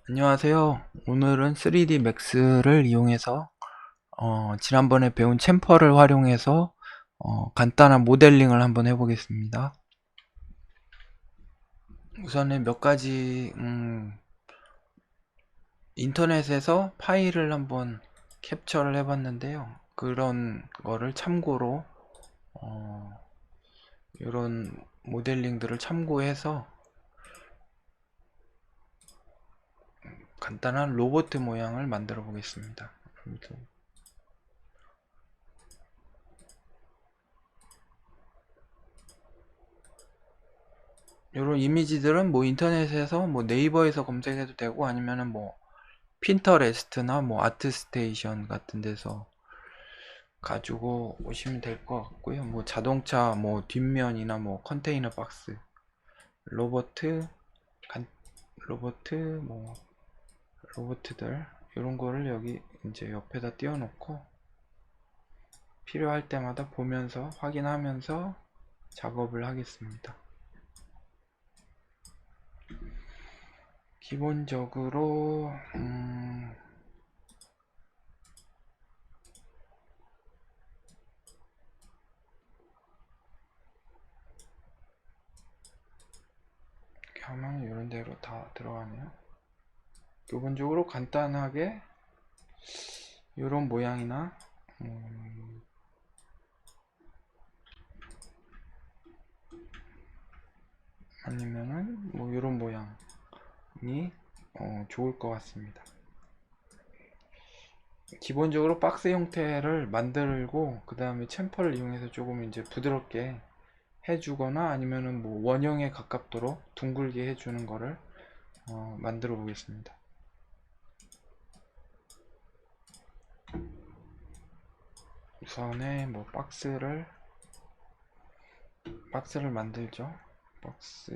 안녕하세요. 오늘은 3D 맥스를 이용해서 지난번에 배운 챔퍼를 활용해서 간단한 모델링을 한번 해보겠습니다. 우선은 몇 가지 인터넷에서 파일을 한번 캡처를 해봤는데요. 그런 거를 참고로 이런 모델링들을 참고해서 간단한 로봇 모양을 만들어 보겠습니다. 이런 이미지들은 뭐 인터넷에서 뭐 네이버에서 검색해도 되고 아니면은 뭐 핀터레스트나 뭐 아트스테이션 같은 데서 가지고 오시면 될 것 같고요. 뭐 자동차 뭐 뒷면이나 뭐 컨테이너 박스, 로버트, 간, 로버트 뭐 로버트들 이런 거를 여기 이제 옆에다 띄워놓고 필요할 때마다 보면서 확인하면서 작업을 하겠습니다. 기본적으로 이렇게 하면 이런 대로 다 들어가네요. 기본적으로 간단하게 이런 모양이나 아니면은 뭐 이런 모양이 좋을 것 같습니다. 기본적으로 박스 형태를 만들고 그 다음에 챔퍼를 이용해서 조금 이제 부드럽게 해주거나 아니면은 뭐 원형에 가깝도록 둥글게 해주는 거를 만들어 보겠습니다. 우선에 뭐 박스를 만들죠. 박스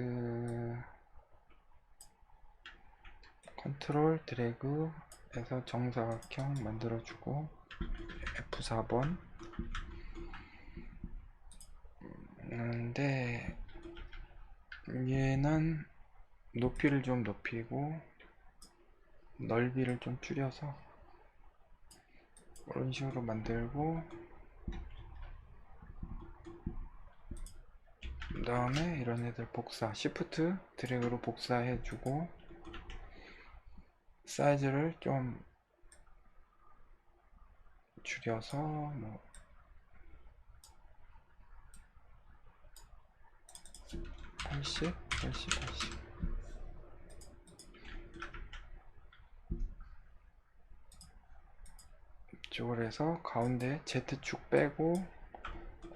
컨트롤 드래그 해서 정사각형 만들어주고 F4번 근데 얘는 높이를 좀 높이고 넓이를 좀 줄여서 이런 식으로 만들고 그 다음에 이런 애들 복사 시프트 드래그로 복사해주고 사이즈를 좀 줄여서 뭐 80, 80, 80 이쪽으로 해서 가운데 Z축 빼고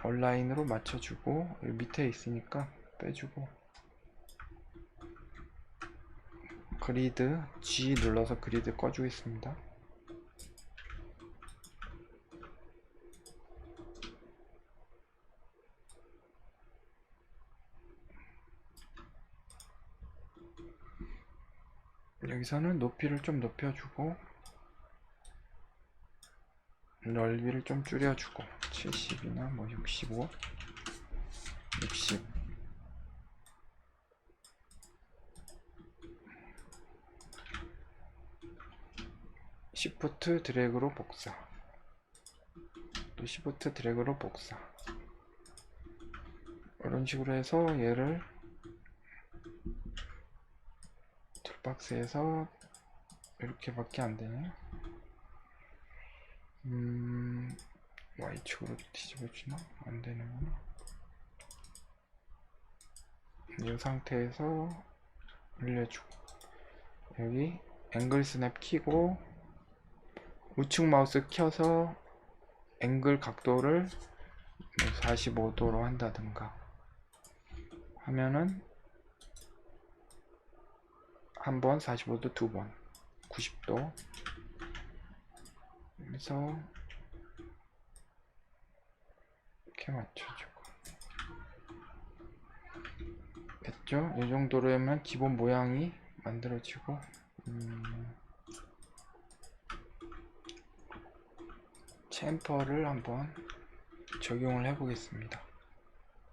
온라인으로 맞춰주고 여기 밑에 있으니까 빼주고 그리드 G 눌러서 그리드 꺼주겠습니다. 여기서는 높이를 좀 높여주고 넓이를 좀 줄여주고 70이나 뭐 65, 60 시프트 드래그로 복사 또 시프트 드래그로 복사 이런 식으로 해서 얘를 툴박스에서 이렇게밖에 안되네. Y축으로 뒤집어주나? 안되는구나. 이 상태에서 올려주고 여기 앵글 스냅 키고 우측 마우스 켜서 앵글 각도를 45도로 한다든가 하면은 한번 45도 두번 90도 그래서 이렇게 맞춰주고 됐죠? 이 정도로 하면 기본 모양이 만들어지고 챔퍼를 한번 적용을 해 보겠습니다.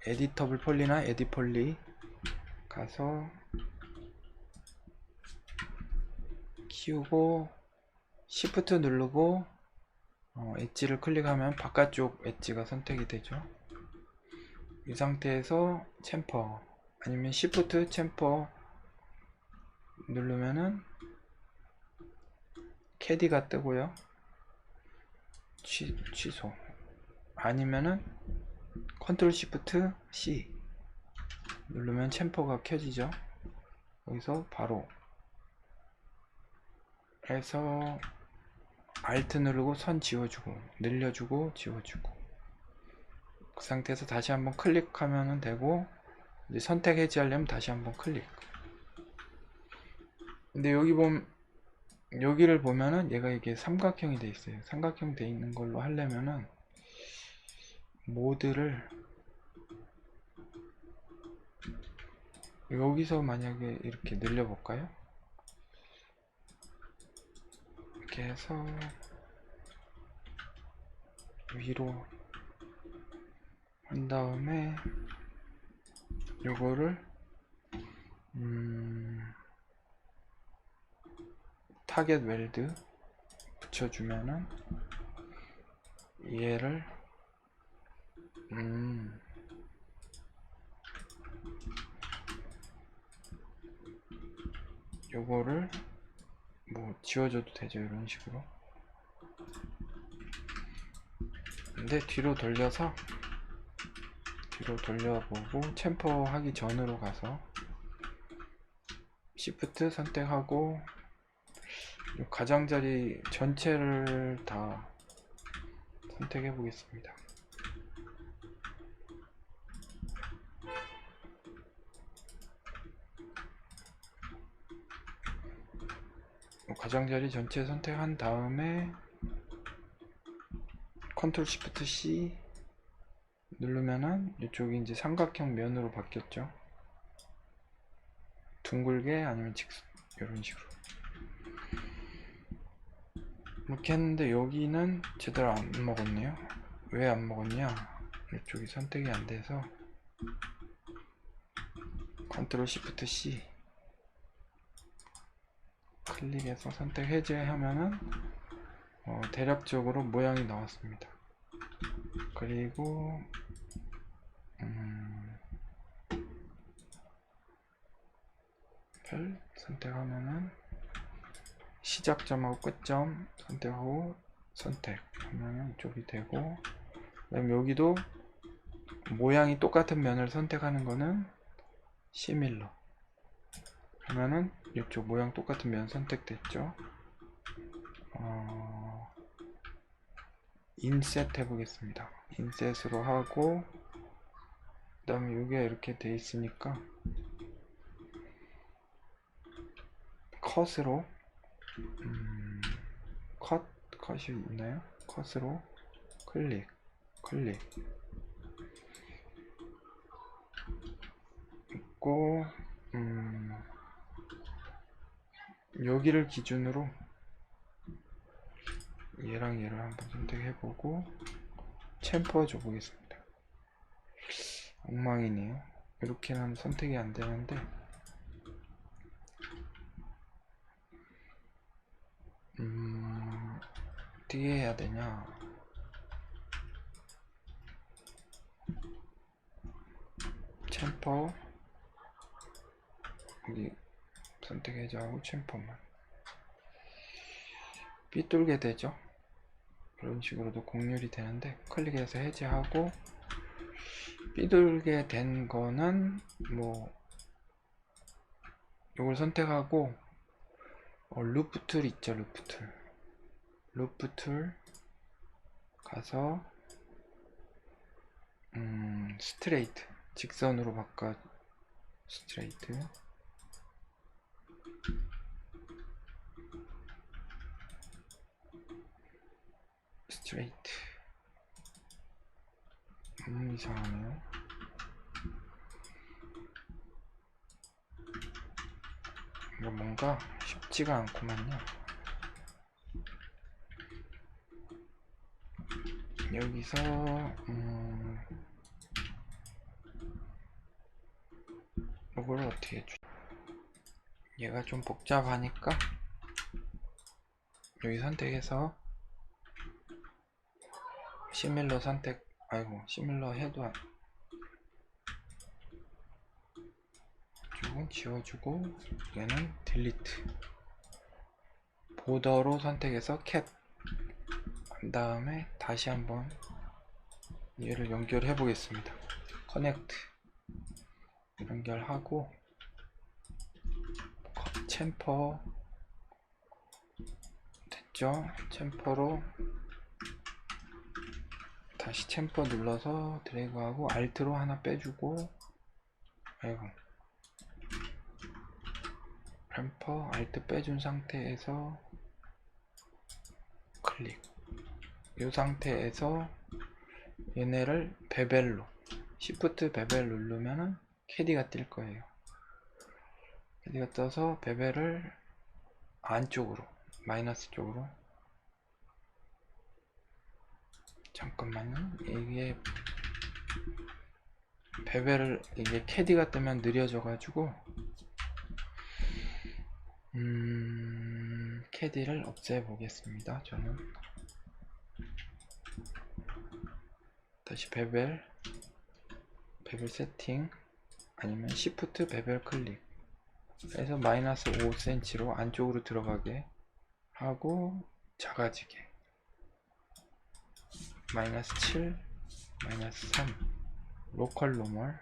에디터블 폴리나 에디폴리 가서 키우고 Shift 누르고 엣지를 클릭하면 바깥쪽 엣지가 선택이 되죠. 이 상태에서 챔퍼 아니면 Shift 챔퍼 누르면은 캐디가 뜨고요. 취소 아니면은 컨트롤 Shift C 누르면 챔퍼가 켜지죠. 여기서 바로 해서 Alt 누르고 선 지워주고 늘려주고 지워주고 그 상태에서 다시 한번 클릭하면 되고 이제 선택 해지하려면 다시 한번 클릭. 근데 여기를 보면은 얘가 이게 삼각형이 돼 있어요. 삼각형 돼 있는 걸로 하려면은 모드를 여기서 만약에 이렇게 늘려 볼까요? 이렇게 해서 위로 한 다음에 요거를 타겟 웰드 붙여주면은 얘를 요거를 뭐 지워줘도 되죠. 이런 식으로. 근데 뒤로 돌려보고 챔퍼 하기 전으로 가서 Shift 선택하고 이 가장자리 전체를 다 선택해 보겠습니다. 가장자리 전체 선택한 다음에 컨트롤 Shift C 누르면은 이쪽이 이제 삼각형 면으로 바뀌었죠. 둥글게 아니면 직선 이런 식으로 이렇게 했는데 여기는 제대로 안 먹었네요. 왜 안 먹었냐? 이쪽이 선택이 안 돼서 컨트롤 Shift C 클릭해서 선택 해제하면은 대략적으로 모양이 나왔습니다. 그리고 별 선택하면은 시작점하고 끝점 선택하고 선택하면은 이쪽이 되고, 그다음 여기도 모양이 똑같은 면을 선택하는 거는 시밀러 하면은 이쪽 모양 똑같은 면 선택됐죠. 인셋 해보겠습니다. 인셋으로 하고 그 다음에 여기가 이렇게 돼 있으니까 컷으로 컷이 있나요? 컷으로 클릭 있고 여기를 기준으로 얘랑 얘를 한번 선택해보고 챔퍼 줘보겠습니다. 엉망이네요. 이렇게는 선택이 안 되는데 어떻게 해야 되냐? 챔퍼 여기 선택해줘하고 챔퍼만 삐뚤게 되죠. 이런 식으로도 공률이 되는데 클릭해서 해제하고, 삐뚤게 된 거는 뭐 이걸 선택하고 루프 툴 있죠. 루프 툴 가서 스트레이트 직선으로 바꿔 스트레이트 이상하네요. 이거 뭔가 쉽지가 않구만요. 여기서 이걸 어떻게 해주? 얘가 좀 복잡하니까 여기 선택해서 시밀러 선택, 아이고 시밀러 해도 안 주고 지워주고, 얘는 딜리트. 보더로 선택해서 캡. 그 다음에 다시 한번 얘를 연결해 보겠습니다. 커넥트 연결하고, 챔퍼 됐죠? 챔퍼로 다시 챔퍼 눌러서 드래그하고 알트로 하나 빼주고, 아이고 챔퍼 알트 빼준 상태에서 클릭. 이 상태에서 얘네를 베벨로, 시프트 베벨 누르면은 캐디가 뜰 거예요. 캐디가 떠서 베벨을 안쪽으로, 마이너스 쪽으로, 잠깐만요. 이게 베벨을, 이게 캐디가 뜨면 느려져 가지고 캐디를 없애 보겠습니다. 저는 다시 베벨 세팅, 아니면 시프트 베벨 클릭 해서 마이너스 5cm로 안쪽으로 들어가게 하고, 작아지게 마이너스 7, 마이너스 3, 로컬 노멀.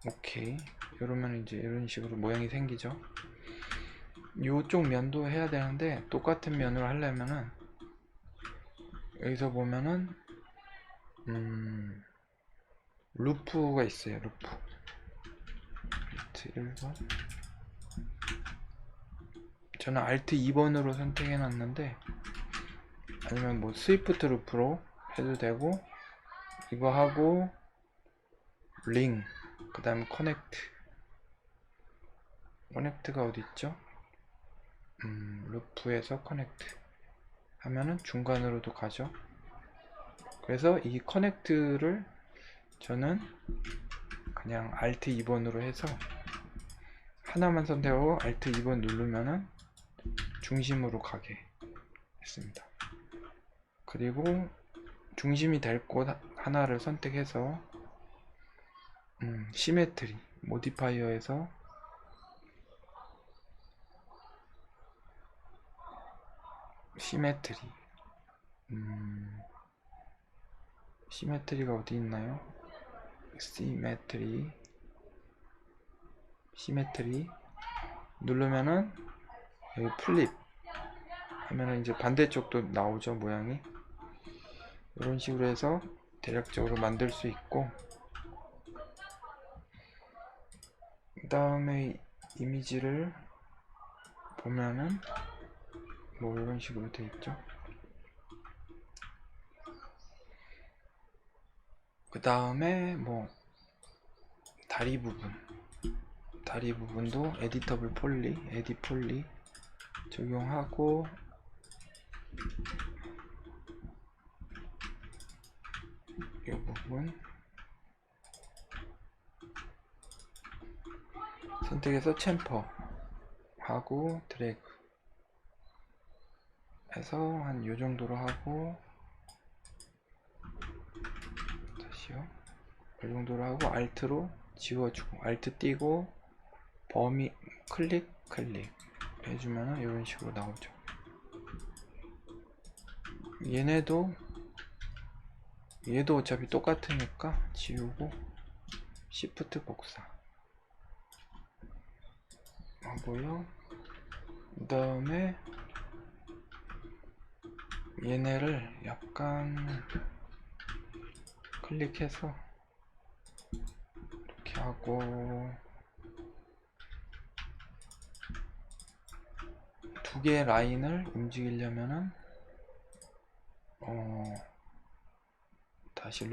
오케이. 이러면 이제 이런 식으로 모양이 생기죠. 이쪽 면도 해야 되는데, 똑같은 면으로 하려면은 여기서 보면은 루프가 있어요. 루프 1번. 저는 Alt 2번으로 선택해 놨는데, 아니면 뭐 스위프트 루프로 해도 되고, 이거 하고 링, 그 다음 커넥트가 어디 있죠? 루프에서 커넥트 하면은 중간으로도 가죠. 그래서 이 커넥트를 저는 그냥 Alt 2번으로 해서 하나만 선택하고 Alt 2번 누르면은 중심으로 가게 했습니다. 그리고 중심이 될 곳 하나를 선택해서 시메트리 모디파이어에서 시메트리가 어디 있나요? 시메트리 누르면은 여기 플립 하면은 이제 반대쪽도 나오죠, 모양이. 이런 식으로 해서 대략적으로 만들 수 있고, 그 다음에 이미지를 보면은 뭐 이런 식으로 돼 있죠. 그 다음에 뭐 다리 부분도 에디터블 폴리, 에디 폴리 적용하고, 이 부분 선택해서 챔퍼 하고 드래그 해서 한 요 정도로 하고, 다시요, 요 정도로 하고 알트로 지워주고, 알트 띄고 범위 클릭 해주면 이런 식으로 나오죠. 얘도 어차피 똑같으니까 지우고 시프트 복사 하고요. 그 다음에 얘네를 약간 클릭해서 이렇게 하고, 두 개의 라인을 움직이려면은 다시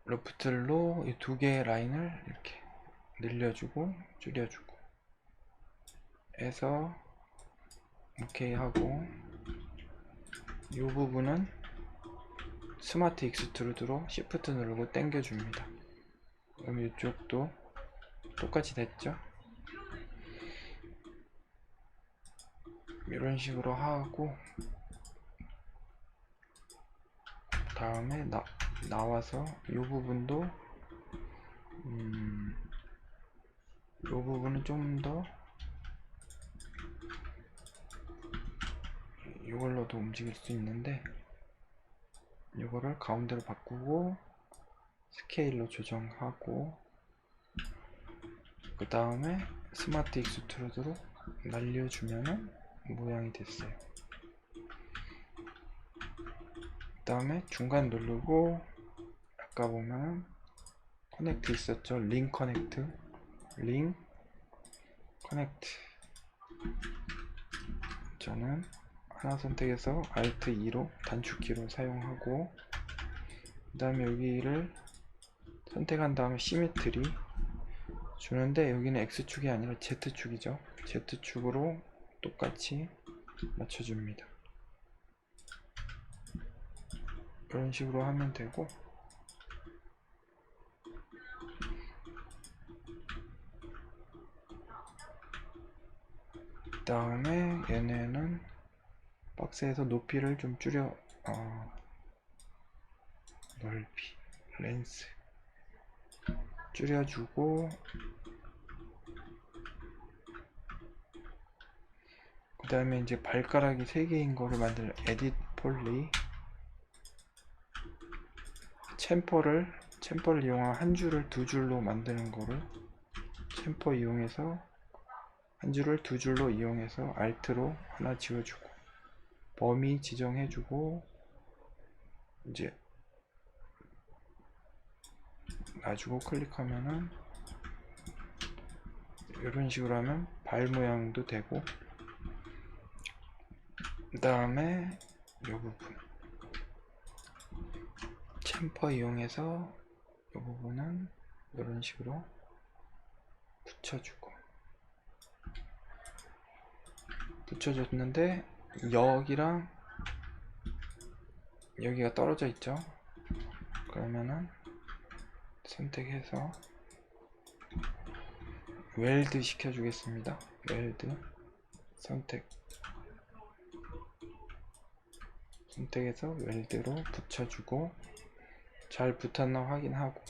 루프툴로 이 두 개의 라인을 이렇게 늘려주고 줄여주고 해서 오케이 하고, 이 부분은 스마트 익스트루드로 시프트 누르고 당겨줍니다. 그럼 이쪽도 똑같이 됐죠. 이런 식으로 하고, 다음에 나와서 이 부분도 이 부분은 좀 더 이걸로도 움직일 수 있는데, 이거를 가운데로 바꾸고 스케일로 조정하고, 그 다음에 스마트 익스트루드로 날려주면은 모양이 됐어요. 그 다음에 중간 누르고, 아까 보면 커넥트 있었죠? 링 커넥트, 링 커넥트. 저는 하나 선택해서 Alt 2로 단축키로 사용하고, 그 다음에 여기를 선택한 다음에 시메트리 주는데, 여기는 X축이 아니라 Z축이죠. Z축으로 똑같이 맞춰줍니다. 이런 식으로 하면 되고, 그 다음에 얘네는 박스에서 높이를 좀 줄여, 넓이, 렌스 줄여주고, 그 다음에 이제 발가락이 3개인 거를 만들 에딧 폴리, 챔퍼를 이용한 한 줄을 두 줄로 만드는 거를 챔퍼 이용해서 한 줄을 두 줄로 이용해서 Alt로 하나 지워주고, 범위 지정해주고, 이제 놔주고 클릭하면은 이런 식으로 하면 발 모양도 되고, 그 다음에 이 부분 챔퍼 이용해서 이 부분은 이런 식으로 붙여줬는데, 여기랑 여기가 떨어져 있죠. 그러면은 선택해서 웰드 시켜주겠습니다. 웰드 선택해서 웰드로 붙여주고, 잘 붙었나 확인하고,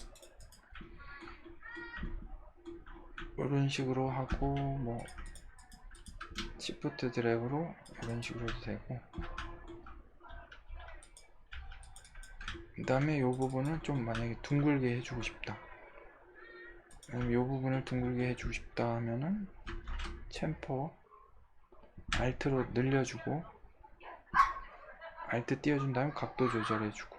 이런 식으로 하고, 뭐 시프트 드래그로 이런 식으로 해도 되고, 그 다음에 이 부분은 좀 만약에 둥글게 해주고 싶다, 이 부분을 둥글게 해주고 싶다 하면은 챔퍼 Alt로 늘려주고, Alt 띄워준 다음에 각도 조절해주고,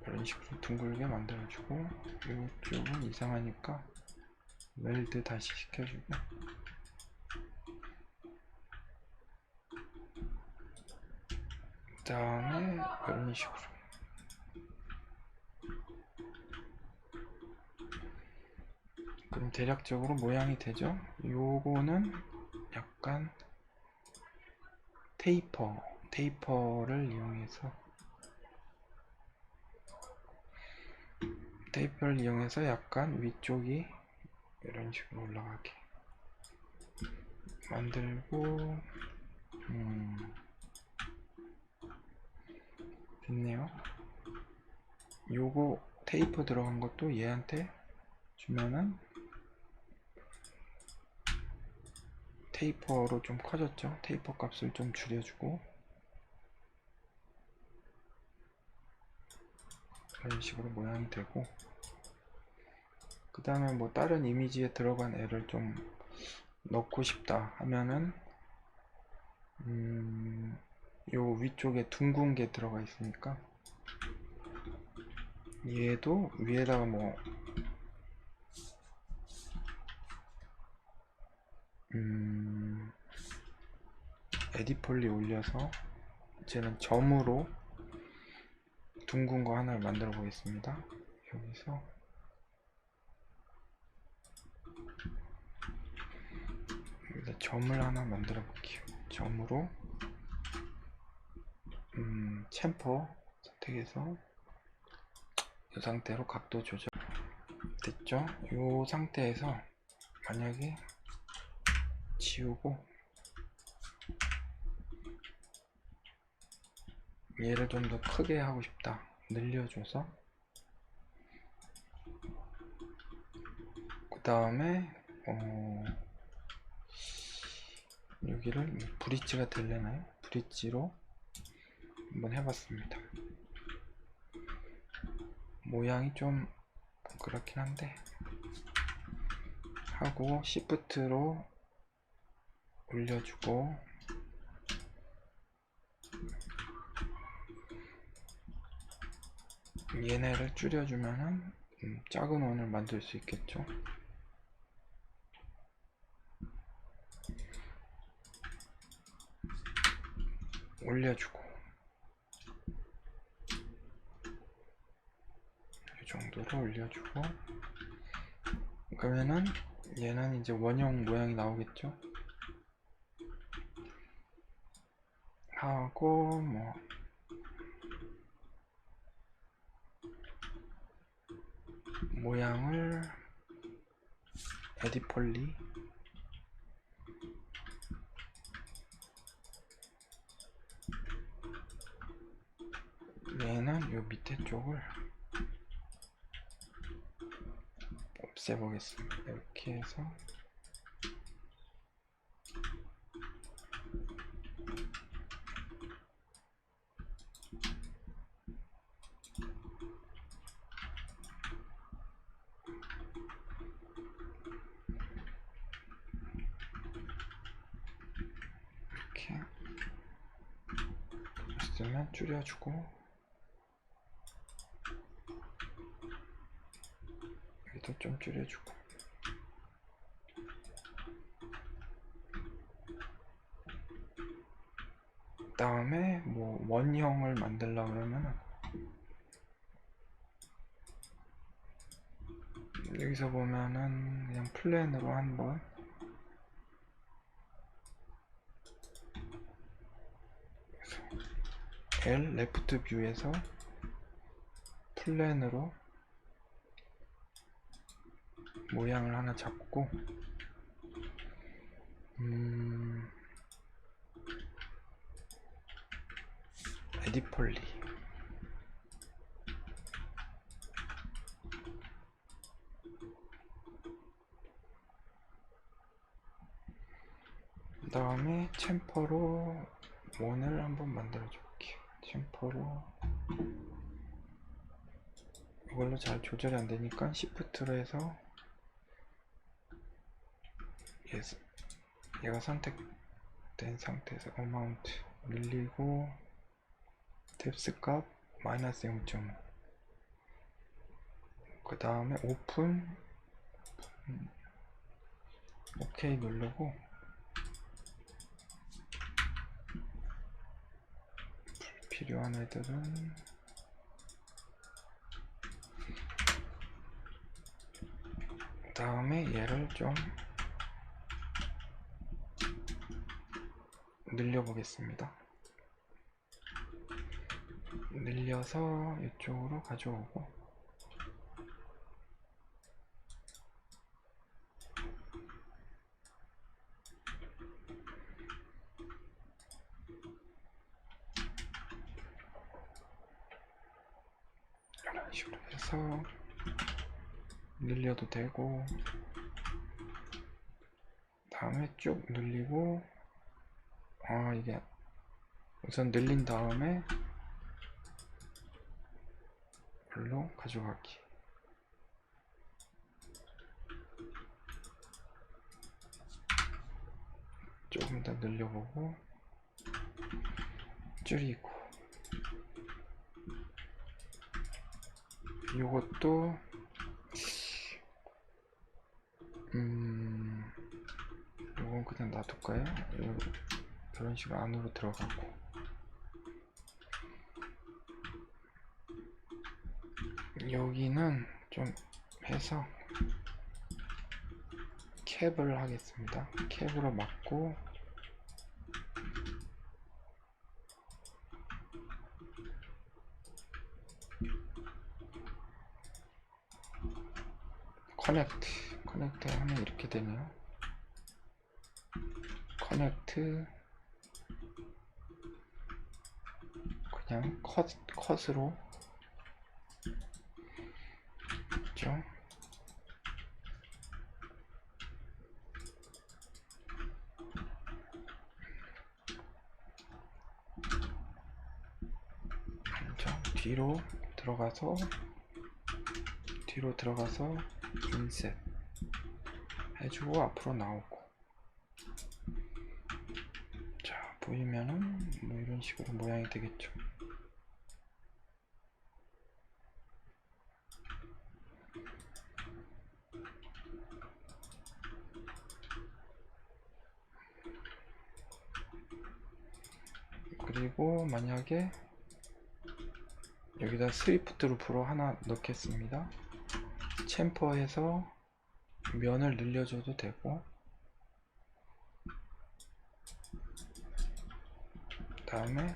이런 식으로 둥글게 만들어주고, 이쪽은 이상하니까 웰드 다시 시켜주고, 그 다음에 이런 식으로 그럼 대략적으로 모양이 되죠. 요거는 약간 테이퍼를 이용해서 약간 위쪽이 이런 식으로 올라가게 만들고, 됐네요. 요거 테이퍼 들어간 것도 얘한테 주면은 테이퍼로 좀 커졌죠. 테이퍼 값을 좀 줄여주고, 이런 식으로 모양이 되고, 그 다음에 뭐 다른 이미지에 들어간 애를 좀 넣고 싶다 하면은 요 위쪽에 둥근 게 들어가 있으니까 얘도 위에다가 뭐 에딧 폴리 올려서 이제는 점으로 둥근 거 하나를 만들어 보겠습니다. 여기서 여기다 점을 하나 만들어 볼게요. 점으로 챔퍼 선택해서 이 상태로 각도 조절 됐죠? 이 상태에서 만약에 지우고 얘를 좀 더 크게 하고 싶다. 늘려줘서 그 다음에 여기를 브릿지가 되려나요? 브릿지로 한번 해봤습니다. 모양이 좀 그렇긴 한데 하고 시프트로 올려주고 얘네를 줄여주면은 작은 원을 만들 수 있겠죠. 올려주고 이 정도로 올려주고 그러면은 얘는 이제 원형 모양이 나오겠죠. 하고 뭐 모양을 에디폴리 얘는 요 밑에 쪽을 없애보겠습니다. 이렇게 해서 이렇게 있으면 줄여주고 여기도 좀 줄여주고 그 다음에 뭐 원형을 만들려고 그러면은 여기서 보면은 그냥 플랜으로 한번 L 레프트 뷰에서 플랜으로 모양을 하나 잡고 에디폴리 그 다음에 챔퍼로 원을 한번 만들어 줄게요. 챔퍼로 이걸로 잘 조절이 안 되니까 시프트로 해서 얘가 선택된 상태에서 어마운트 늘리고 뎁스 값 마이너스 0.5 그 다음에 오픈 오케이 누르고 필요한 애들은 그 다음에 얘를 좀 늘려 보겠습니다. 늘려서 이쪽으로 가져오고 이런 식으로 해서 늘려도 되고 다음에 쭉 늘리고 이게 우선 늘린 다음에 별로 가져가기 조금 더 늘려보고 줄이고 요것도 요건 그냥 놔둘까요? 그런 식으로 안으로 들어가고 여기는 좀 해서 캡을 하겠습니다. 캡으로 막고 커넥트 하면 이렇게 되네요. 커넥트 그 그냥 컷으로 있죠. 뒤로 들어가서 인셋 해주고 앞으로 나오고. 자, 보이면은 뭐 이런 식으로 모양이 되겠죠. 그리고 만약에 여기다 스위프트 루프로 하나 넣겠습니다. 챔퍼해서 면을 늘려줘도 되고, 다음에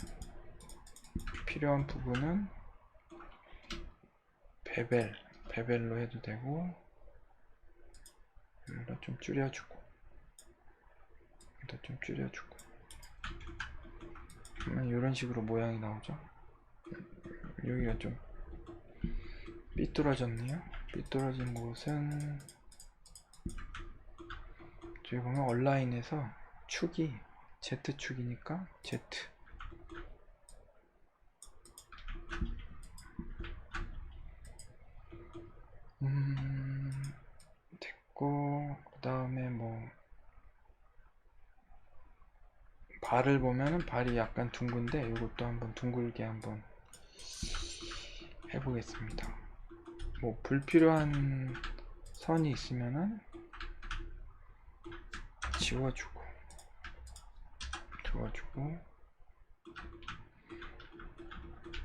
필요한 부분은 베벨로 해도 되고, 여기다 좀 줄여주고, 그러면 이런 식으로 모양이 나오죠. 여기가 좀 삐뚤어졌네요. 삐뚤어진 곳은 저기 보면 얼라인에서 축이 Z축이니까 Z, 됐고, 그 다음에 뭐 발을 보면은 발이 약간 둥근데 이것도 한번 둥글게 한번 해보겠습니다. 뭐 불필요한 선이 있으면은 지워주고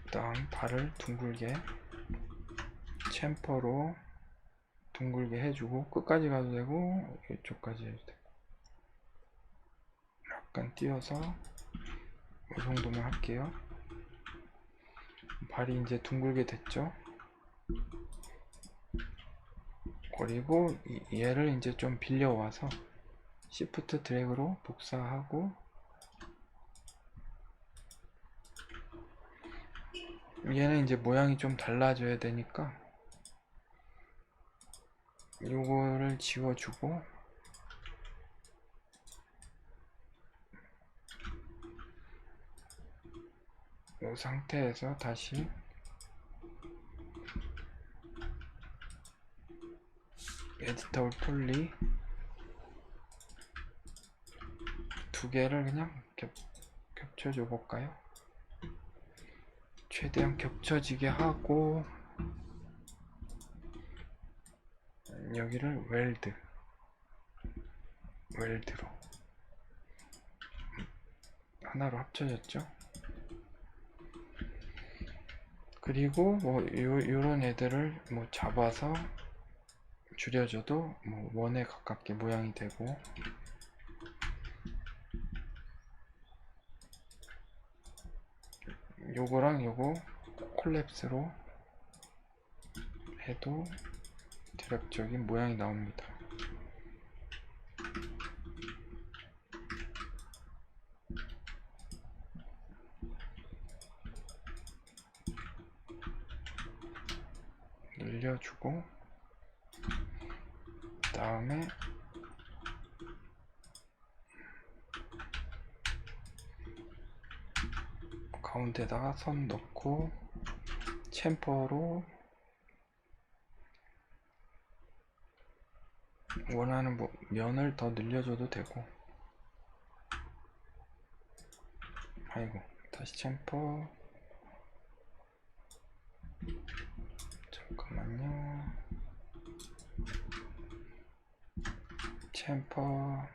그 다음 발을 둥글게 챔퍼로 둥글게 해주고, 끝까지 가도 되고 이쪽까지 해도 되고, 약간 띄어서 이 정도만 할게요. 발이 이제 둥글게 됐죠. 그리고 얘를 이제 좀 빌려와서 시프트 드래그로 복사하고, 얘는 이제 모양이 좀 달라져야 되니까 요거를 지워주고, 이 상태에서 다시 에디터 폴리 두 개를 그냥 겹쳐줘 볼까요? 최대한 겹쳐지게 하고, 여기를 웰드로 하나로 합쳐졌죠. 그리고 뭐 요런 애들을 뭐 잡아서 줄여줘도 뭐 원에 가깝게 모양이 되고, 요거랑 요거 콜랩스로 해도 대략적인 모양이 나옵니다. 늘려주고, 그 다음에 가운데다가 선 넣고 챔퍼로 원하는 면을 더 늘려줘도 되고. 아이고, 다시 챔퍼, 잠깐만요. 챔퍼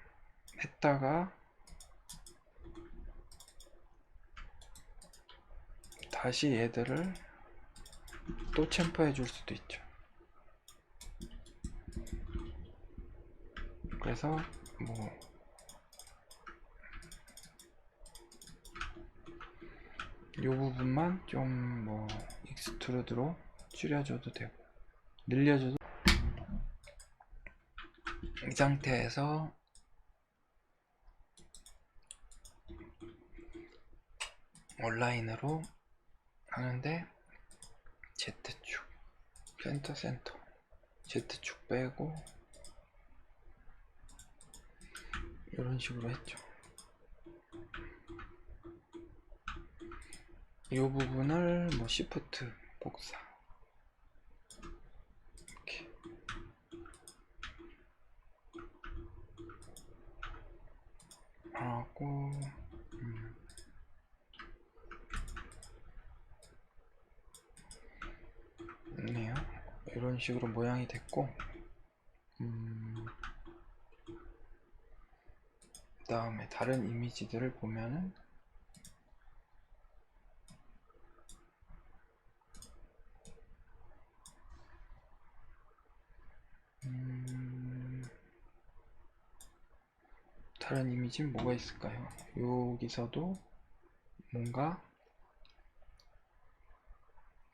했다가 다시 얘들을 또 챔퍼 해줄 수도 있죠. 그래서 뭐 이 부분만 좀 뭐 익스트루드로 줄여줘도 되고 늘려줘도. 이 상태에서 온라인으로 하는데 Z축 센터 Z축 빼고 이런 식으로 했죠. 이 부분을 뭐 시프트 복사 이렇게 하고 네요. 이런 식으로 모양이 됐고 그 다음에 다른 이미지들을 보면은 다른 이미지는 뭐가 있을까요? 여기서도 뭔가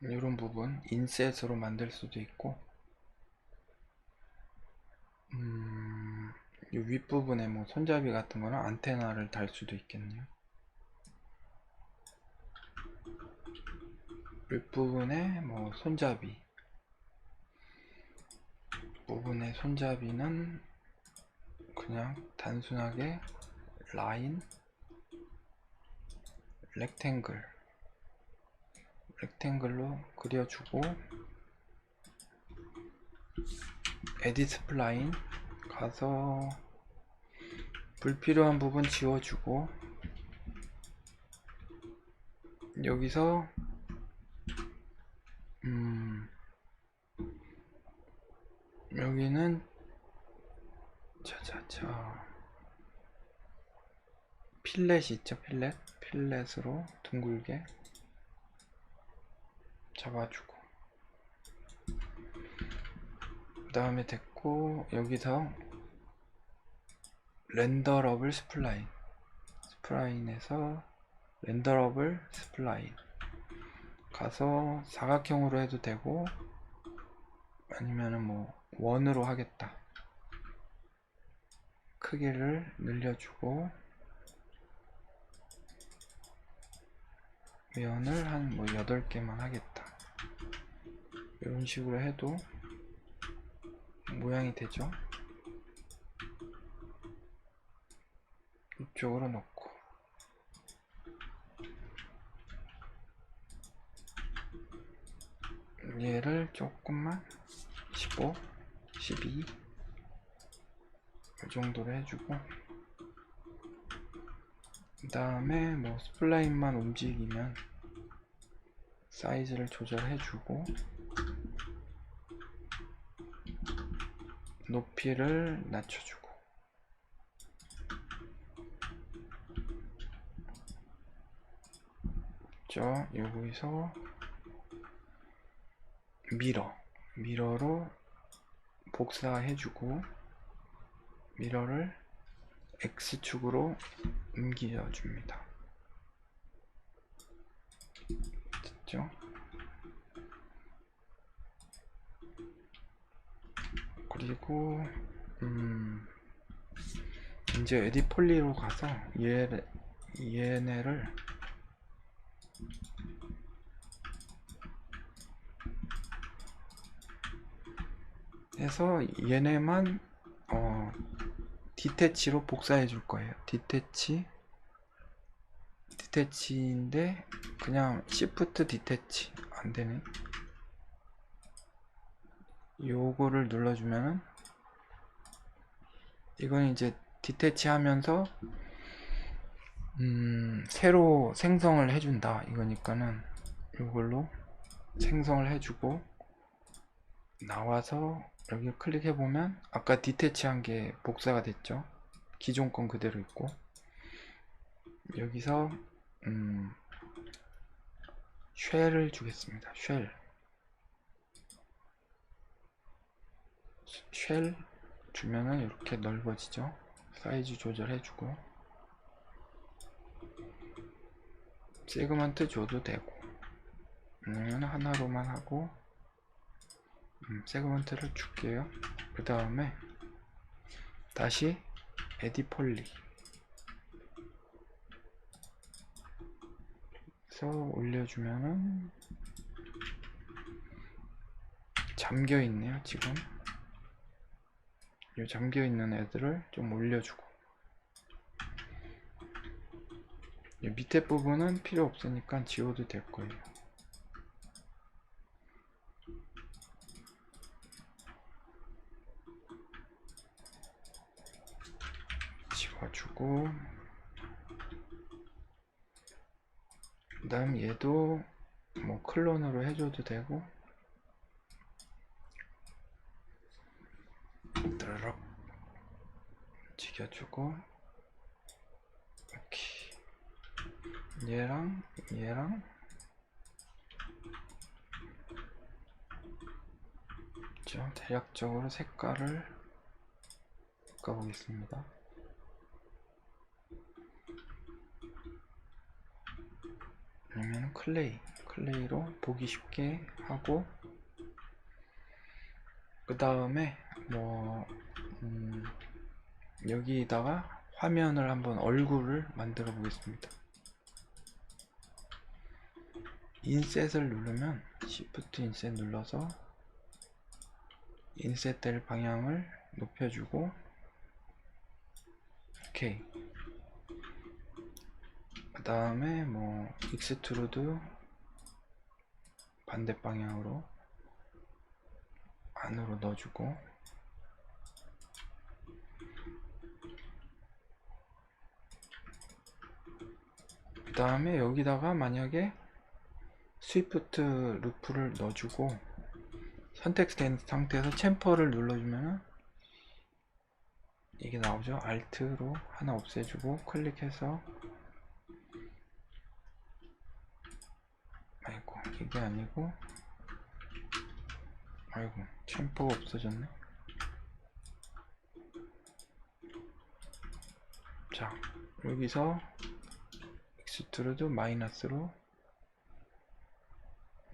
이런 부분 인셋으로 만들 수도 있고 이 윗부분에 뭐 손잡이 같은 거나 안테나를 달 수도 있겠네요. 윗부분에 뭐 손잡이 부분의 손잡이는 그냥 단순하게 라인 렉탱글로 그려주고 에디트 스플라인 가서 불필요한 부분 지워주고 여기서 여기는 필렛이 있죠. 필렛으로 둥글게 잡아주고 그 다음에 됐고 여기서 렌더러블 스플라인에서 렌더러블 스플라인 가서 사각형으로 해도 되고 아니면은 뭐 원으로 하겠다. 크기를 늘려주고 면을 한 뭐 8개만 하겠다. 이런 식으로 해도 모양이 되죠. 이쪽으로 놓고 얘를 조금만 15, 12 이 정도로 해주고 그 다음에 뭐 스플라인만 움직이면 사이즈를 조절해주고 높이를 낮춰주고 여기서 미러로 복사해주고 미러를 X축으로 옮겨줍니다. 됐죠? 그리고 이제 에디트 폴리로 가서 얘네를 해서 얘네만 디태치로 복사해 줄 거예요. 디태치인데 그냥 시프트 디태치 안 되네. 요거를 눌러주면은 이건 이제 디태치 하면서 새로 생성을 해준다 이거니까는 이걸로 생성을 해주고 나와서 여기 클릭해 보면 아까 디태치 한 게 복사가 됐죠. 기존 건 그대로 있고 여기서 쉘을 주겠습니다. 쉘 주면은 이렇게 넓어지죠. 사이즈 조절해주고 세그먼트 줘도 되고 아니면 하나로만 하고 세그먼트를 줄게요. 그 다음에 다시 에디트 폴리 해서 올려주면은 잠겨 있네요. 지금 이 잠겨 있는 애들을 좀 올려주고, 이 밑에 부분은 필요 없으니까 지워도 될 거예요. 지워주고, 그 다음 얘도 뭐 클론으로 해줘도 되고, 드르륵 지겨주고, 이렇게 얘랑 좀 대략적으로 색깔을 바꿔보겠습니다. 아니면 클레이로 보기 쉽게 하고, 그 다음에 뭐 여기다가 화면을 한번 얼굴을 만들어 보겠습니다. 인셋을 누르면 Shift 인셋 눌러서 인셋 될 방향을 높여주고, 오케이. 그 다음에 뭐 익스트루드 반대 방향으로 안으로 넣어주고, 그 다음에 여기다가 만약에 스위프트 루프를 넣어주고 선택된 상태에서 챔퍼를 눌러주면은 이게 나오죠. Alt로 하나 없애주고 클릭해서, 아이고 이게 아니고, 아이고 챔퍼가 없어졌네. 자, 여기서 익스트루드 마이너스로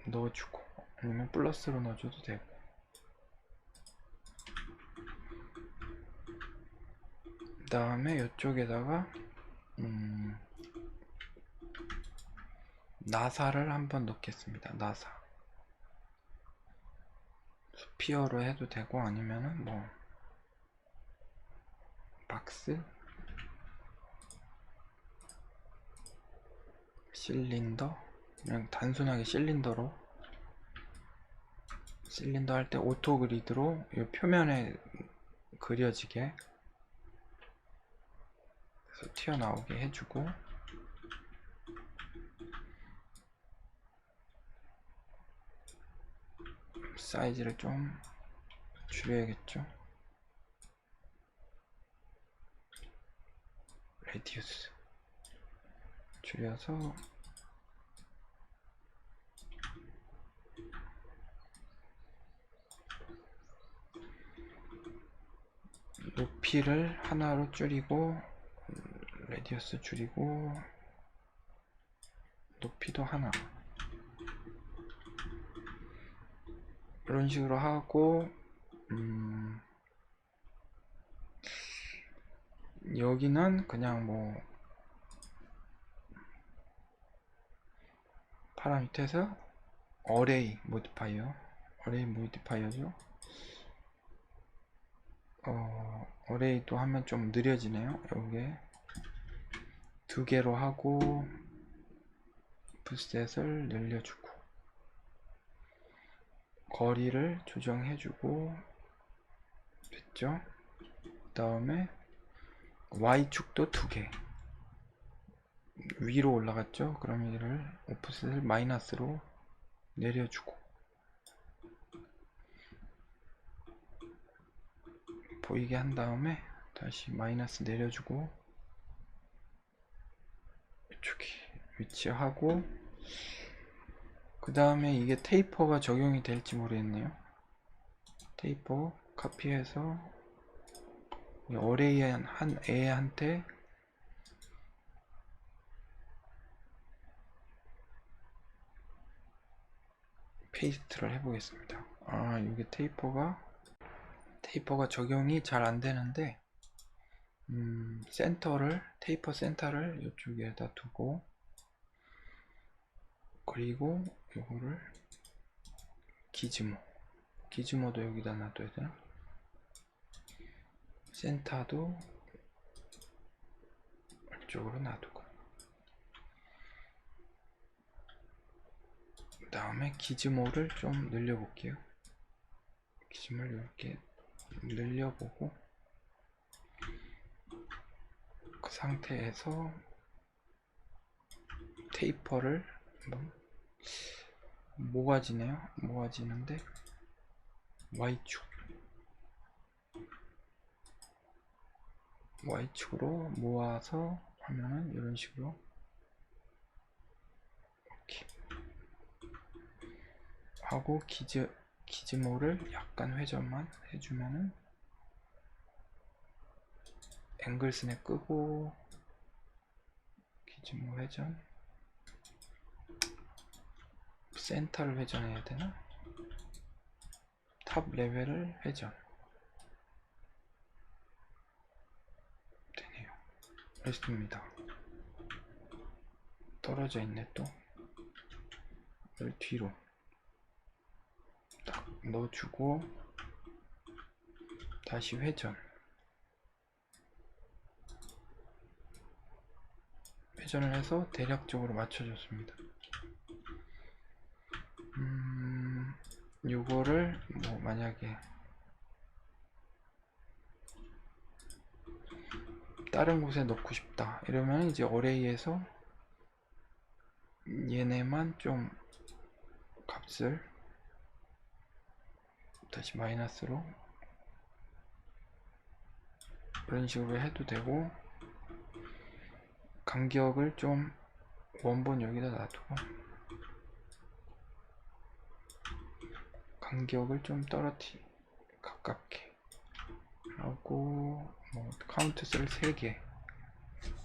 넣어주고, 아니면 플러스로 넣어줘도 되고, 그 다음에 이쪽에다가 나사를 한번 넣겠습니다. 나사 스피어로 해도 되고, 아니면은 뭐 박스, 실린더, 그냥 단순하게 실린더 할 때 오토 그리드로 이 표면에 그려지게 그래서 튀어나오게 해주고, 사이즈를 좀 줄여야겠죠. 레디우스 줄여서 높이를 하나로 줄이고, 레디우스 줄이고, 높이도 하나, 이런 식으로 하고, 여기는 그냥 뭐 파라미터에서 어레이 모디파이어죠. 어레이도 하면 좀 느려지네요. 여기에 두 개로 하고 offset을 늘려주고 거리를 조정해주고, 됐죠? 그 다음에 Y축도 두 개 위로 올라갔죠? 그럼 얘를 offset을 마이너스로 내려주고, 보이게 한 다음에 다시 마이너스 내려주고, 이쪽에 위치하고, 그 다음에 이게 테이퍼가 적용이 될지 모르겠네요. 테이퍼 카피해서 어레이 한 애한테 페이스트를 해보겠습니다. 이게 테이퍼가 적용이 잘 안되는데, 테이퍼 센터를 이쪽에다 두고, 그리고 요거를 기즈모도 여기다 놔둬야 되나? 센터도 이쪽으로 놔두고, 그 다음에 기즈모를 좀 늘려볼게요. 기즈모를 이렇게 늘려보고, 그 상태에서 테이퍼를 한번 모아지는데 Y축으로 모아서 하면은 이런 식으로 이렇게 하고, 기즈모를 약간 회전만 해주면은 앵글 스냅 끄고, 기즈모 회전, 센터를 회전해야 되나? 탑 레벨을 회전 되네요. 됐습니다. 떨어져 있네. 또 이걸 뒤로 딱 넣어주고 다시 회전을 해서 대략적으로 맞춰줬습니다. 요거를 뭐 만약에 다른 곳에 넣고 싶다 이러면 이제 어레이에서 얘네만 좀 값을 다시 마이너스로 그런 식으로 해도 되고, 간격을 좀 원본 여기다 놔두고 간격을 좀 가깝게 하고, 뭐 카운트 셀 3개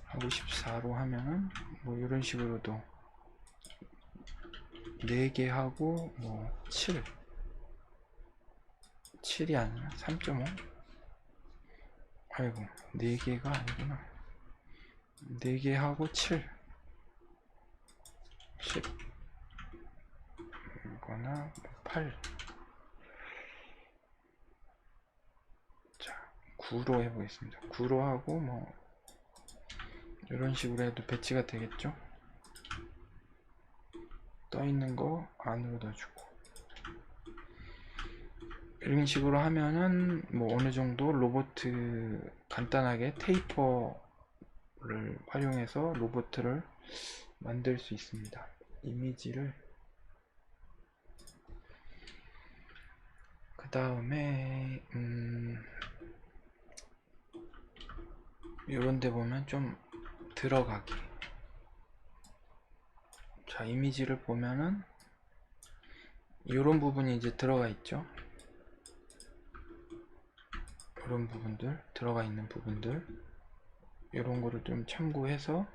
하고 14로 하면은 뭐 이런 식으로도 4개 하고, 뭐 7이 아니라 3.5, 아이고 4개가 아니구나, 4개 하고 10 이거나 8, 자 9로 해보겠습니다. 9로 하고 뭐 이런 식으로 해도 배치가 되겠죠. 떠있는 거 안으로 넣어주고, 이런 식으로 하면은 뭐 어느 정도 로보트 간단하게 테이퍼를 활용해서 로보트를 만들 수 있습니다. 이미지를 그 다음에 요런데 보면 좀 들어가기, 자 이미지를 보면은 요런 부분이 이제 들어가 있죠. 이런 부분들, 들어가 있는 부분들, 이런 거를 좀 참고해서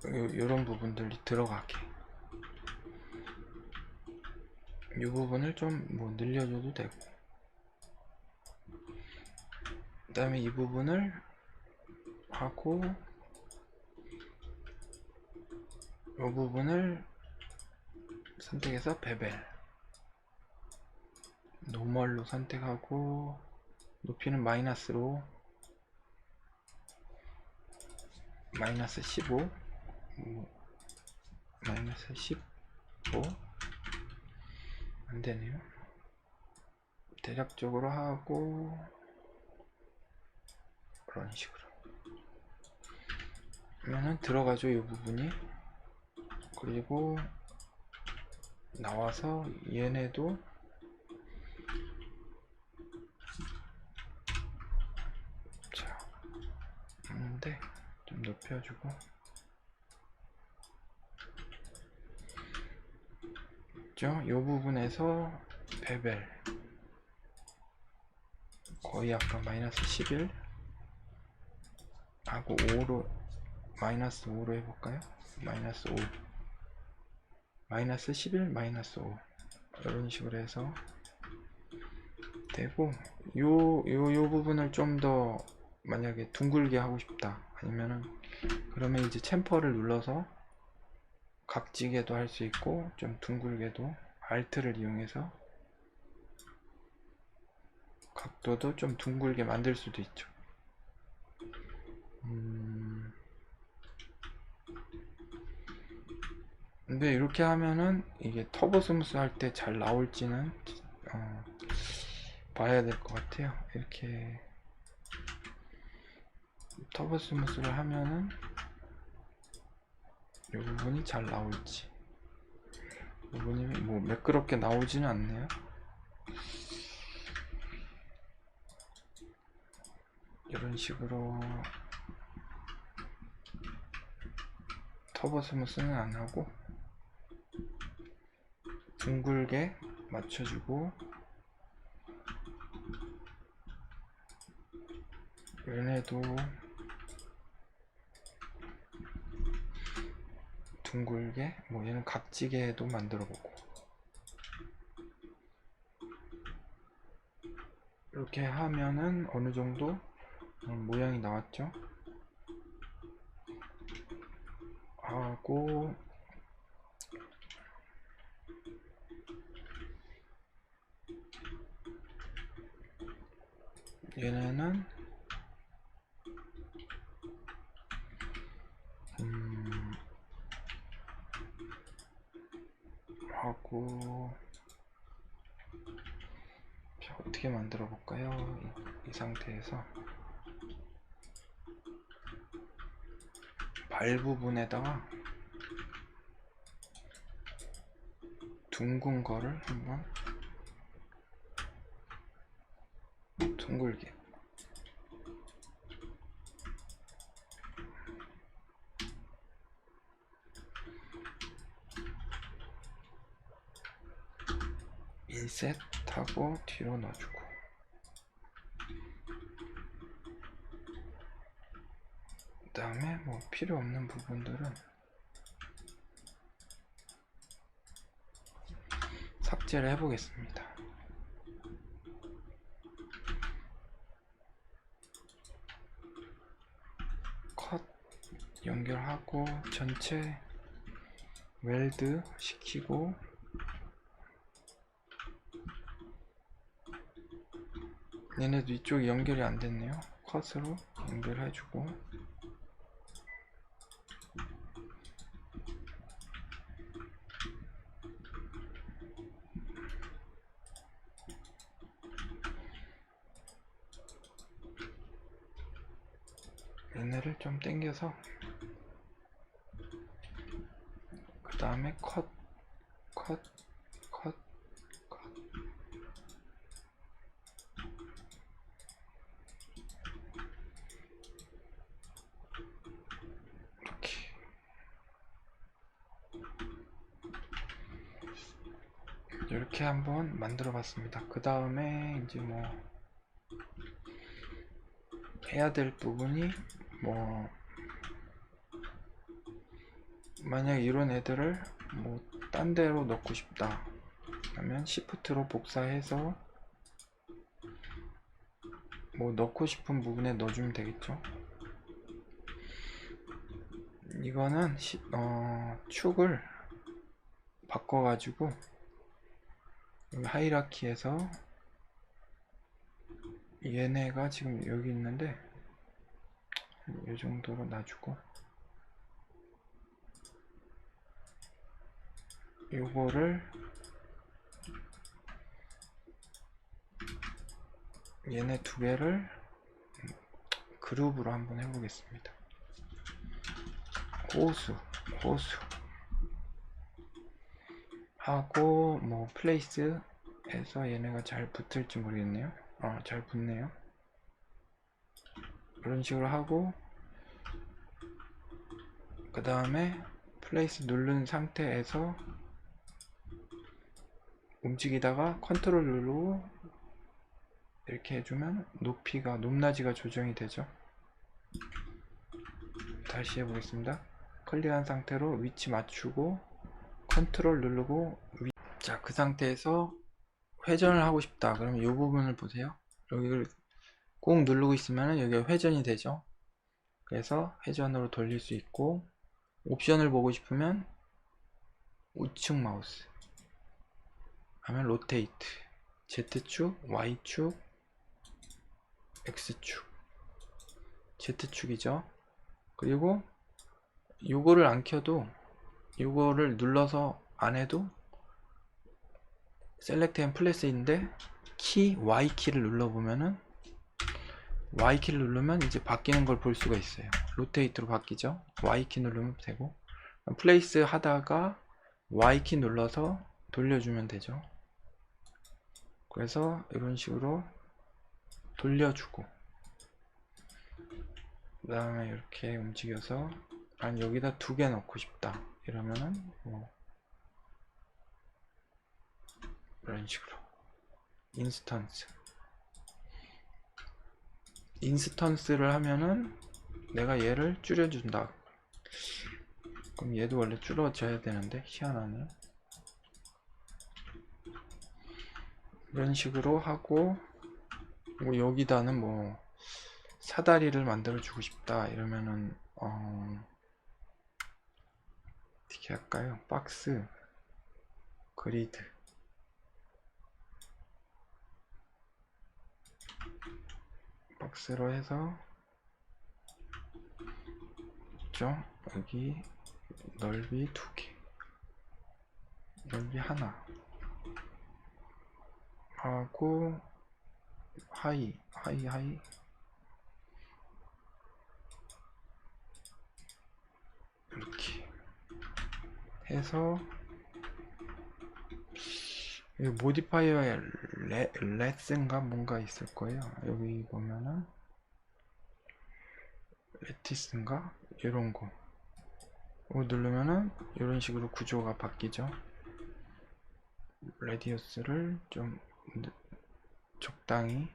이런 부분들이 들어가게, 이 부분을 좀 뭐 늘려줘도 되고, 그 다음에 이 부분을 하고 이 부분을 선택해서 베벨 노멀로 선택하고, 높이는 마이너스로 마이너스 15, 마이너스 15 안되네요. 대략적으로 하고 그런 식으로 하면은 들어가죠, 이 부분이. 그리고 나와서 얘네도 자 하는데 좀 높여주고, 이 부분에서 베벨 거의 아까 마이너스 11 하고 5로 마이너스 5로 해볼까요? 마이너스 5, 마이너스 11, 마이너스 5 이런 식으로 해서 되고, 요 부분을 좀 더 만약에 둥글게 하고 싶다 아니면은 그러면 이제 챔퍼를 눌러서 각지게도 할 수 있고 좀 둥글게도 Alt를 이용해서 각도도 좀 둥글게 만들 수도 있죠. 근데 이렇게 하면은 이게 터보 스무스 할 때 잘 나올지는 봐야 될 것 같아요. 이렇게 터보 스무스를 하면은 이 부분이 잘 나올지. 이 부분이 뭐 매끄럽게 나오지는 않네요. 이런 식으로 터보 스무스는 안 하고 둥글게 맞춰주고, 얘네도 둥글게, 뭐 얘는 각지게도 만들어보고, 이렇게 하면은 어느 정도 모양이 나왔죠. 하고 얘네는 하고 어떻게 만들어 볼까요? 이 상태에서 발 부분에다가 둥근 거를 한번 둥글게 인셋하고 뒤로 넣어주고, 그 다음에 뭐 필요 없는 부분들은 삭제를 해 보겠습니다. 컷 연결하고 전체 웰드 시키고, 얘네도 이쪽이 연결이 안 됐네요. 컷으로 연결해주고, 얘네를 좀 당겨서 그 다음에 컷, 컷, 컷, 컷. 이렇게 한번 만들어 봤습니다. 그 다음에 이제 뭐 해야 될 부분이, 뭐 만약 이런 애들을 뭐 딴 데로 넣고 싶다 하면 시프트로 복사해서 뭐 넣고 싶은 부분에 넣어주면 되겠죠. 이거는 축을 바꿔가지고 여기 하이라키에서 얘네가 지금 여기 있는데 이 정도로 놔주고, 요거를 얘네 두 개를 그룹으로 한번 해보겠습니다. 호수 하고 뭐 플레이스 해서 얘네가 잘 붙을지 모르겠네요. 잘 붙네요. 그런 식으로 하고, 그 다음에 플레이스 누른 상태에서 움직이다가 컨트롤 누르고 이렇게 해주면 높이가, 높낮이가 조정이 되죠. 다시 해보겠습니다. 클릭한 상태로 위치 맞추고 컨트롤 누르고 자, 그 상태에서 회전을 하고 싶다 그러면 이 부분을 보세요. 여기를 꾹 누르고 있으면 여기가 회전이 되죠. 그래서 회전으로 돌릴 수 있고, 옵션을 보고 싶으면 우측 마우스 하면 로테이트, Z축, Y축, X축, Z축이죠. 그리고 요거를 안 켜도, 요거를 눌러서 안 해도 셀렉트 앤 플레스인데 키 Y키를 눌러보면은, Y키를 누르면 이제 바뀌는 걸 볼 수가 있어요. 로테이트로 바뀌죠. Y키 누르면 되고, 플레이스 하다가 Y키 눌러서 돌려주면 되죠. 그래서 이런 식으로 돌려주고, 그 다음에 이렇게 움직여서, 아니 여기다 두 개 넣고 싶다 이러면은 뭐 이런 식으로 인스턴스를 하면은 내가 얘를 줄여준다. 그럼 얘도 원래 줄어져야 되는데 희한하네. 이런 식으로 하고, 뭐 여기다는 뭐 사다리를 만들어 주고 싶다 이러면은 어떻게 할까요? 박스, 그리드, 박스로 해서 있죠? 여기 넓이 2개, 넓이 하나 하고, 하이 이렇게 해서, 여기 모디파이어에 레슨가 뭔가 있을 거예요. 여기 보면은 레티스인가 이런 거 누르면은 이런 식으로 구조가 바뀌죠. 레디어스를 좀 적당히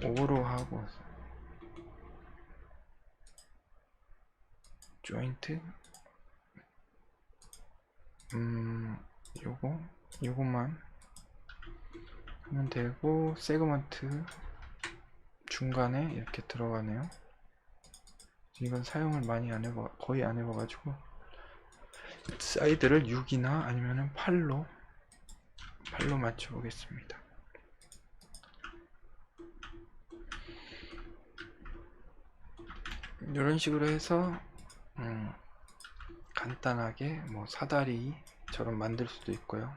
5로 하고, 조인트 요것만 하면 되고, 세그먼트 중간에 이렇게 들어가네요. 이건 사용을 많이 거의 안 해봐가지고, 사이드를 6이나 아니면은 8로 맞춰 보겠습니다. 이런 식으로 해서 간단하게 뭐 사다리처럼 만들 수도 있고요.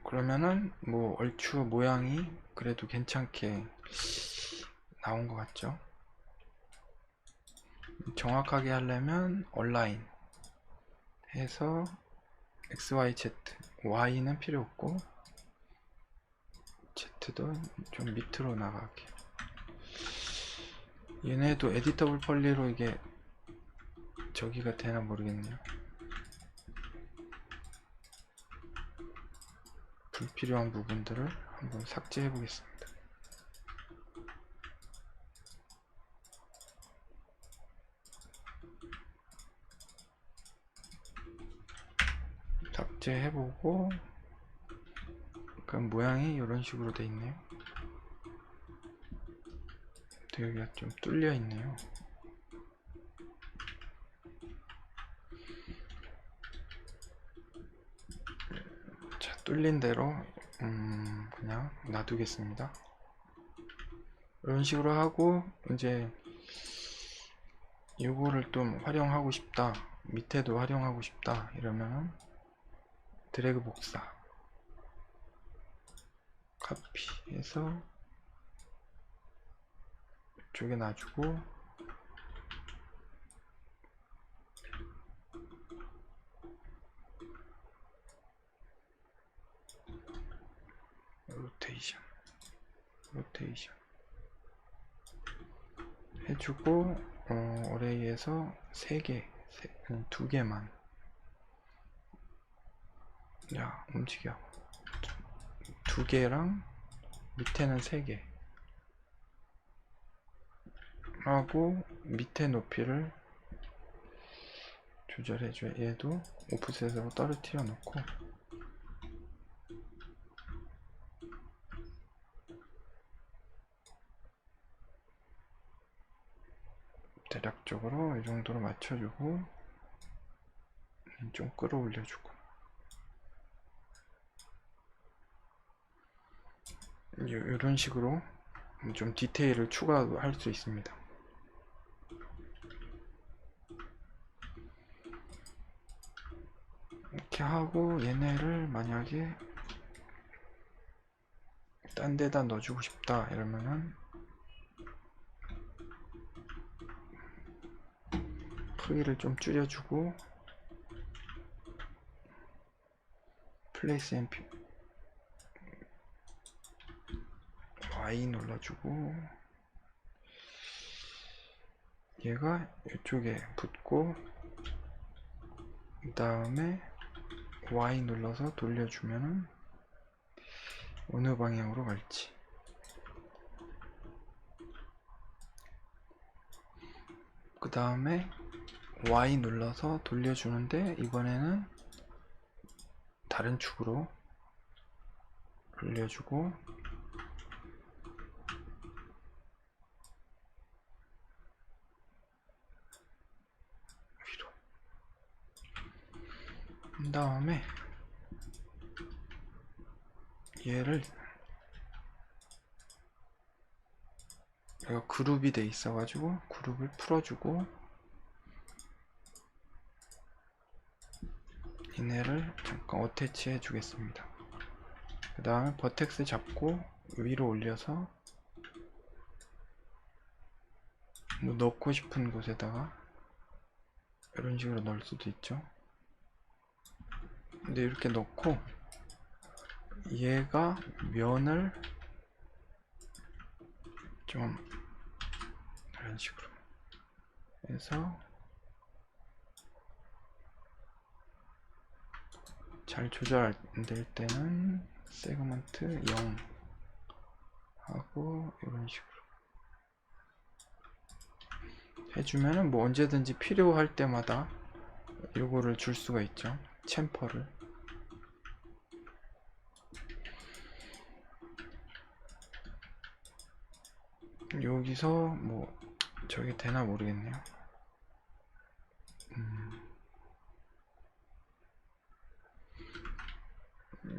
그러면은 뭐 얼추 모양이 그래도 괜찮게 나온 것 같죠. 정확하게 하려면 얼라인 해서 XYZ, Y는 필요 없고 Z도 좀 밑으로 나가게. 얘네도 에디터블 폴리로 이게 저기가 되나 모르겠네요. 불필요한 부분들을 한번 삭제해 보겠습니다. 삭제해보고, 그럼 모양이 이런 식으로 돼 있네요. 여기가 좀 뚫려 있네요. 자, 뚫린 대로 그냥 놔두겠습니다. 이런 식으로 하고, 이제 요거를 좀 활용하고 싶다, 밑에도 활용하고 싶다 이러면 드래그 복사, 카피해서 이쪽에 놔주고, 로테이션 해주고, 어레이에서 3개, 2개만. 야, 움직여. 2개랑 밑에는 3개 하고, 밑에 높이를 조절해줘요. 얘도 오프셋으로 떨어뜨려 놓고, 대략적으로 이 정도로 맞춰주고 좀 끌어올려주고 이런 식으로 좀 디테일을 추가할 수 있습니다. 이렇게 하고 얘네를 만약에 딴 데다 넣어주고 싶다 이러면은 크기를 좀 줄여주고 플레이스 앤 Y 눌러주고 얘가 이쪽에 붙고 그 다음에 Y 눌러서 돌려주면은 어느 방향으로 갈지 그 다음에 Y 눌러서 돌려주는데 이번에는 다른 축으로 돌려주고 위로 그 다음에 얘를 내가 그룹이 돼 있어 가지고 그룹을 풀어주고 얘네를 잠깐 어태치 해 주겠습니다. 그 다음에 버텍스 잡고 위로 올려서 뭐 넣고 싶은 곳에다가 이런 식으로 넣을 수도 있죠. 근데 이렇게 넣고 얘가 면을 좀 이런 식으로 해서 잘 조절 안 될 때는 세그먼트 0 하고 이런 식으로 해주면은 뭐 언제든지 필요할 때마다 요거를 줄 수가 있죠. 챔퍼를 여기서 뭐 저게 되나 모르겠네요.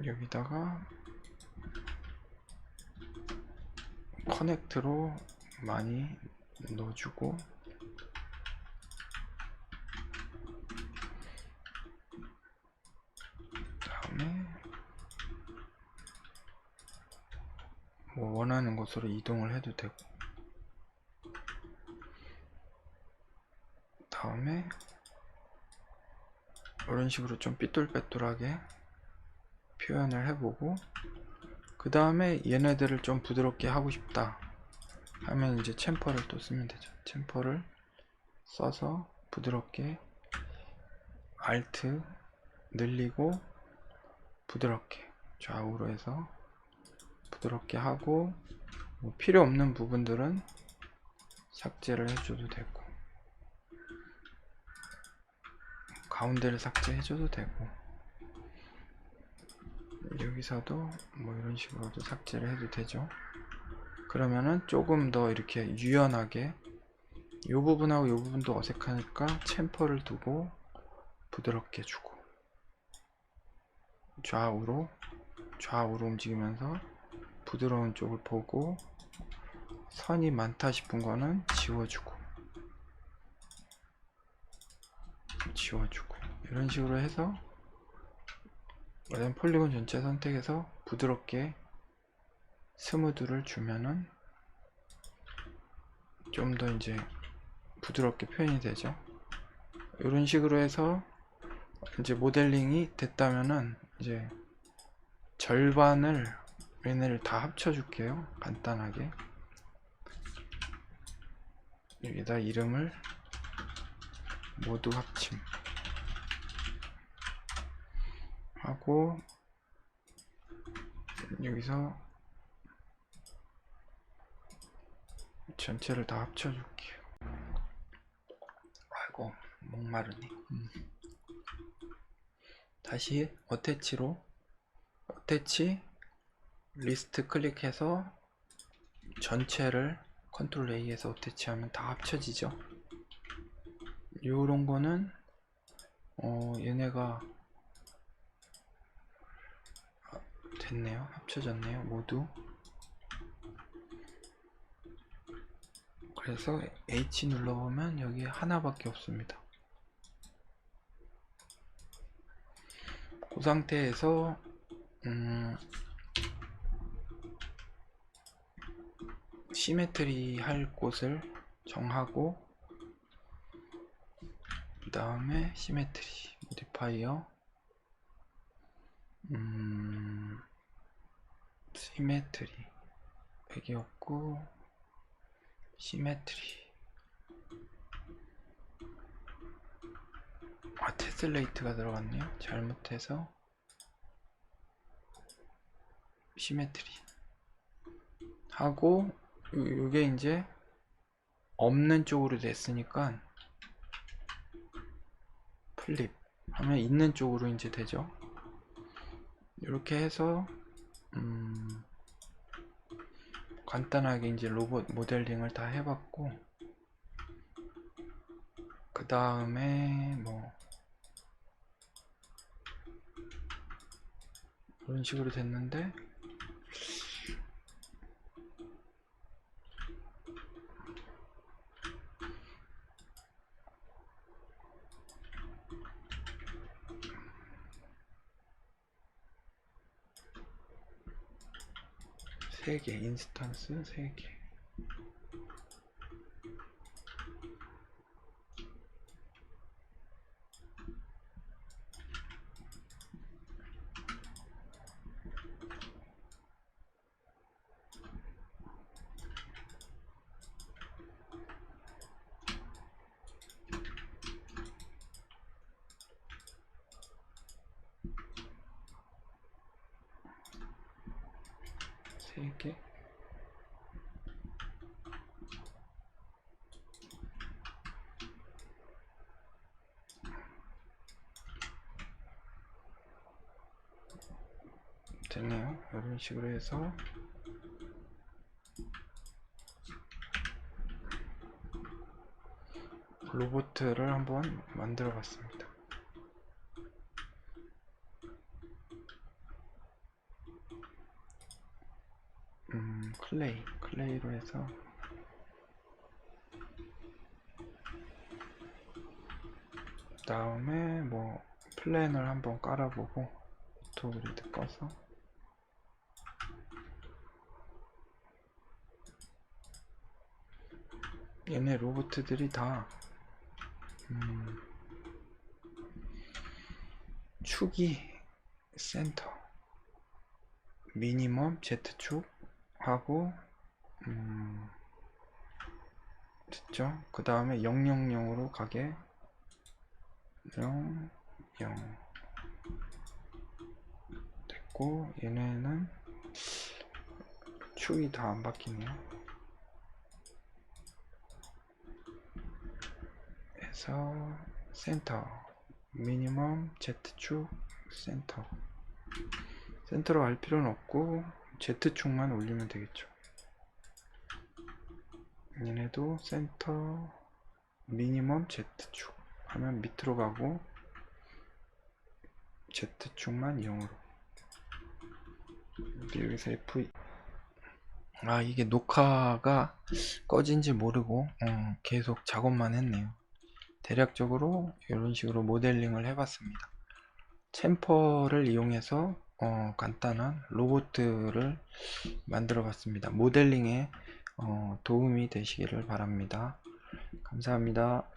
여기다가 커넥트로 많이 넣어주고 다음에 뭐 원하는 곳으로 이동을 해도 되고 다음에 이런 식으로 좀 삐뚤빼뚤하게 표현을 해보고 그 다음에 얘네들을 좀 부드럽게 하고 싶다 하면 이제 챔퍼를 또 쓰면 되죠. 챔퍼를 써서 부드럽게 Alt 늘리고 부드럽게 좌우로 해서 부드럽게 하고 뭐 필요 없는 부분들은 삭제를 해줘도 되고 가운데를 삭제해줘도 되고 여기서도 뭐 이런 식으로도 삭제를 해도 되죠. 그러면은 조금 더 이렇게 유연하게 이 부분하고 이 부분도 어색하니까 챔퍼를 두고 부드럽게 주고 좌우로 움직이면서 부드러운 쪽을 보고 선이 많다 싶은 거는 지워주고 이런 식으로 해서 폴리곤 전체 선택해서 부드럽게 스무드를 주면은 좀 더 이제 부드럽게 표현이 되죠. 이런 식으로 해서 이제 모델링이 됐다면은 이제 절반을 얘네를 다 합쳐 줄게요. 간단하게 여기다 이름을 모두 합침 하고 여기서 전체를 다 합쳐 줄게요. 아이고 목마르네. 다시 어태치로 어태치 리스트 클릭해서 전체를 컨트롤 A에서 어태치하면 다 합쳐지죠. 요런 거는 얘네가 됐네요. 합쳐졌네요. 모두. 그래서 H 눌러보면 여기 하나밖에 없습니다. 그 상태에서 시메트리 할 곳을 정하고, 그 다음에 시메트리 모디파이어 시메트리 백이었고, 시메트리 테슬레이트가 들어갔네요. 잘못해서 시메트리 하고, 요게 이제 없는 쪽으로 됐으니까 플립 하면 있는 쪽으로 이제 되죠. 이렇게 해서 간단하게 이제 로봇 모델링을 다 해봤고, 그 다음에 뭐 이런 식으로 됐는데, 세 개 인스턴스 3개. 됐네요. 이런 식으로 해서 로봇을 한번 만들어 봤습니다. 클레이로 해서 그 다음에 뭐 플랜을 한번 깔아보고, 오토그리드 꺼서 얘네 로봇들이 다 축이 센터 미니멈 Z축 하고 됐죠? 그 다음에 000으로 가게 0 0 됐고, 얘네는 축이 다 안 바뀌네요. 해서 센터 미니멈 Z축 센터로 할 필요는 없고 Z축만 올리면 되겠죠. 얘네도 센터 미니멈 Z축 하면 밑으로 가고, Z축만 0으로. 여기서 F 이게 녹화가 꺼진지 모르고 계속 작업만 했네요. 대략적으로 이런 식으로 모델링을 해봤습니다. 챔퍼를 이용해서 간단한 로봇들을 만들어 봤습니다. 모델링에 도움이 되시기를 바랍니다. 감사합니다.